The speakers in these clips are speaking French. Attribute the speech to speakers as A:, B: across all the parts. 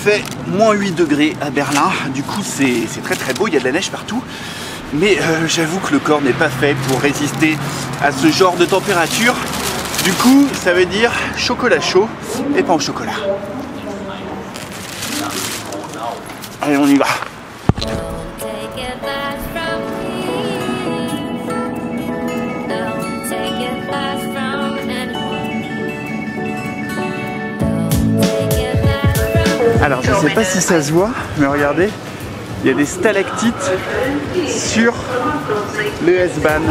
A: fait moins 8 degrés à Berlin. Du coup, c'est très très beau, il y a de la neige partout. Mais j'avoue que le corps n'est pas fait pour résister à ce genre de température. Du coup, ça veut dire chocolat chaud et pain au chocolat. Allez, on y va. Alors, je ne sais pas si ça se voit, mais regardez, il y a des stalactites sur le S-Bahn.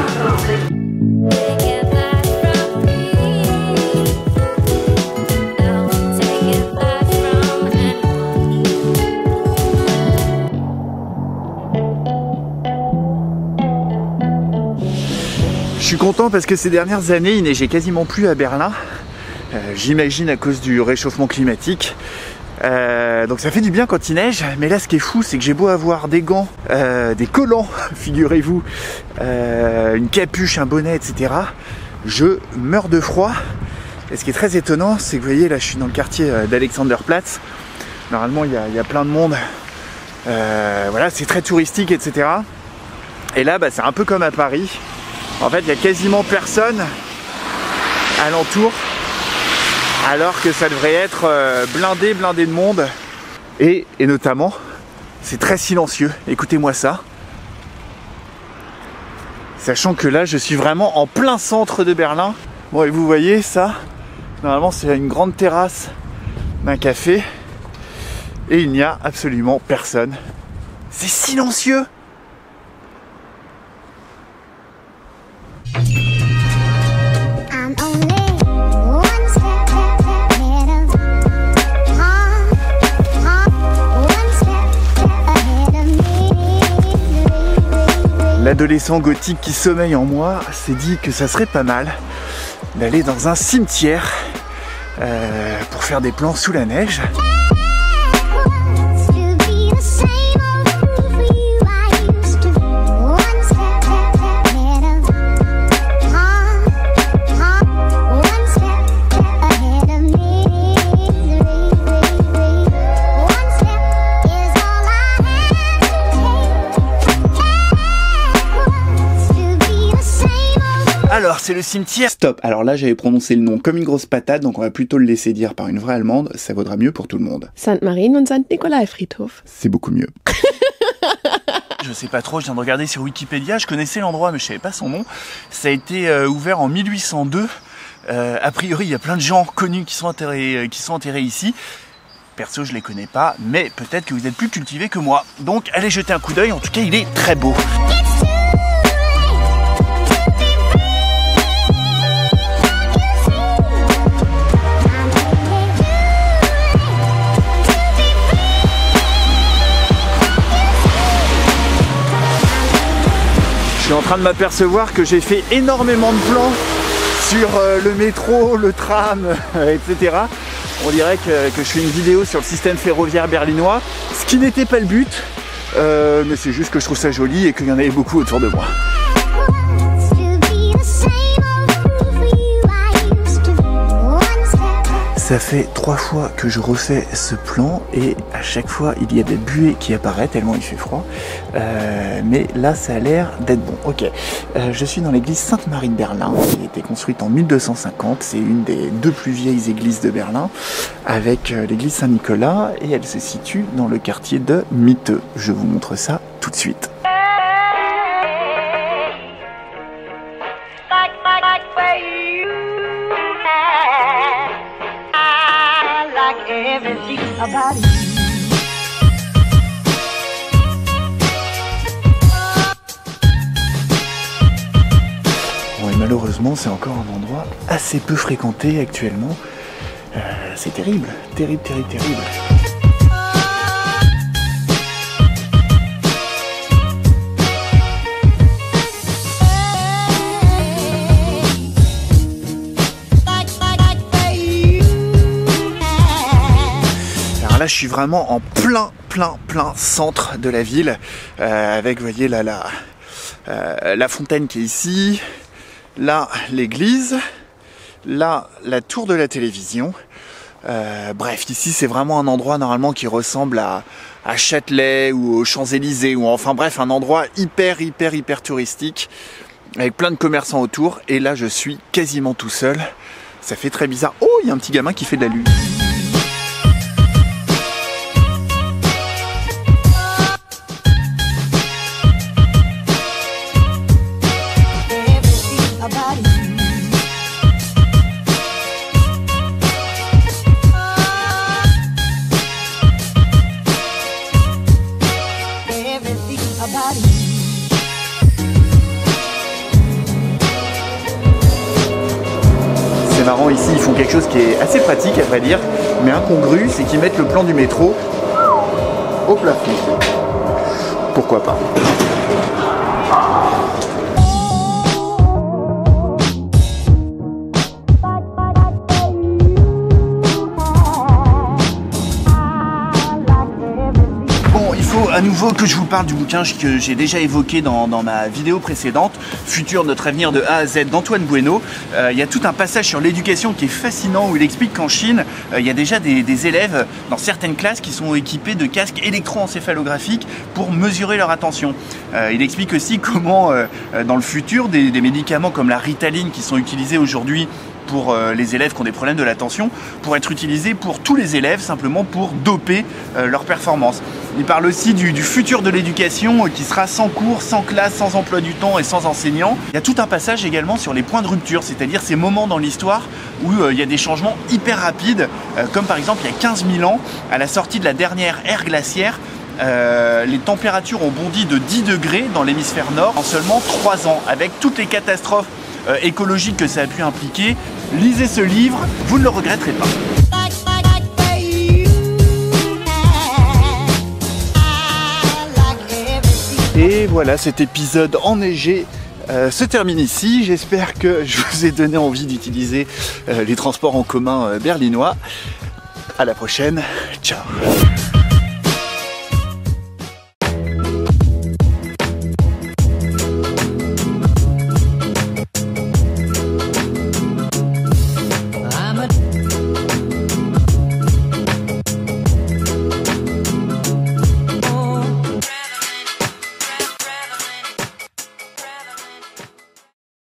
A: Je suis content parce que ces dernières années, il neigeait quasiment plus à Berlin. J'imagine à cause du réchauffement climatique. Donc ça fait du bien quand il neige, mais là ce qui est fou c'est que j'ai beau avoir des gants, des collants, figurez-vous, une capuche, un bonnet, etc. Je meurs de froid. Et ce qui est très étonnant, c'est que vous voyez là je suis dans le quartier d'Alexanderplatz. Normalement il y a plein de monde, voilà, c'est très touristique, etc. Et là c'est un peu comme à Paris. En fait il y a quasiment personne alentour. Alors que ça devrait être blindé de monde. Et notamment, c'est très silencieux. Écoutez-moi ça. Sachant que là, je suis vraiment en plein centre de Berlin. Bon, et vous voyez ça, normalement, c'est une grande terrasse d'un café. Et il n'y a absolument personne. C'est silencieux. L'adolescent gothique qui sommeille en moi s'est dit que ça serait pas mal d'aller dans un cimetière pour faire des plans sous la neige. Alors c'est le cimetière. Stop. Alors là j'avais prononcé le nom comme une grosse patate, donc on va plutôt le laisser dire par une vraie allemande, ça vaudra mieux pour tout le monde.
B: St. Marien und St. Nikolai Friedhof.
A: C'est beaucoup mieux. Je sais pas trop, je viens de regarder sur Wikipédia, je connaissais l'endroit mais je savais pas son nom. Ça a été ouvert en 1802. A priori il y a plein de gens connus qui sont enterrés ici. Perso je les connais pas, mais peut-être que vous êtes plus cultivés que moi. Donc allez jeter un coup d'œil, en tout cas il est très beau. Je suis en train de m'apercevoir que j'ai fait énormément de plans sur le métro, le tram, etc. On dirait que je fais une vidéo sur le système ferroviaire berlinois, ce qui n'était pas le but, mais c'est juste que je trouve ça joli et qu'il y en avait beaucoup autour de moi. Ça fait 3 fois que je refais ce plan et à chaque fois il y a des buées qui apparaissent tellement il fait froid. Mais là ça a l'air d'être bon. Ok, je suis dans l'église Sainte-Marie de Berlin qui a été construite en 1250. C'est une des 2 plus vieilles églises de Berlin avec l'église Saint-Nicolas et elle se situe dans le quartier de Mitte. Je vous montre ça tout de suite. Bon, et malheureusement c'est encore un endroit assez peu fréquenté actuellement. C'est terrible, terrible. Là je suis vraiment en plein centre de la ville avec, vous voyez là la fontaine qui est ici, là l'église, là la tour de la télévision. Bref, ici c'est vraiment un endroit normalement qui ressemble à Châtelet ou aux Champs-Élysées, ou enfin bref, un endroit hyper touristique, avec plein de commerçants autour, et là je suis quasiment tout seul. Ça fait très bizarre. Oh, il y a un petit gamin qui fait de la lutte. C'est marrant, ici ils font quelque chose qui est assez pratique à vrai dire, mais incongru, c'est qu'ils mettent le plan du métro au plafond. Pourquoi pas? À nouveau que je vous parle du bouquin que j'ai déjà évoqué dans ma vidéo précédente, Futur, notre avenir de A à Z d'Antoine Bueno. Il y a tout un passage sur l'éducation qui est fascinant où il explique qu'en Chine, il y a déjà des élèves dans certaines classes qui sont équipés de casques électroencéphalographiques pour mesurer leur attention. Il explique aussi comment dans le futur, des médicaments comme la Ritaline qui sont utilisés aujourd'hui pour les élèves qui ont des problèmes de l'attention, pour être utilisés pour tous les élèves, simplement pour doper leur performance. Il parle aussi du futur de l'éducation qui sera sans cours, sans classe, sans emploi du temps et sans enseignants. Il y a tout un passage également sur les points de rupture, c'est-à-dire ces moments dans l'histoire où il y a des changements hyper rapides, comme par exemple il y a 15 000 ans, à la sortie de la dernière ère glaciaire, les températures ont bondi de 10 degrés dans l'hémisphère nord en seulement 3 ans, avec toutes les catastrophes écologiques que ça a pu impliquer. Lisez ce livre, vous ne le regretterez pas. Et voilà, cet épisode enneigé se termine ici. J'espère que je vous ai donné envie d'utiliser les transports en commun berlinois. À la prochaine, ciao.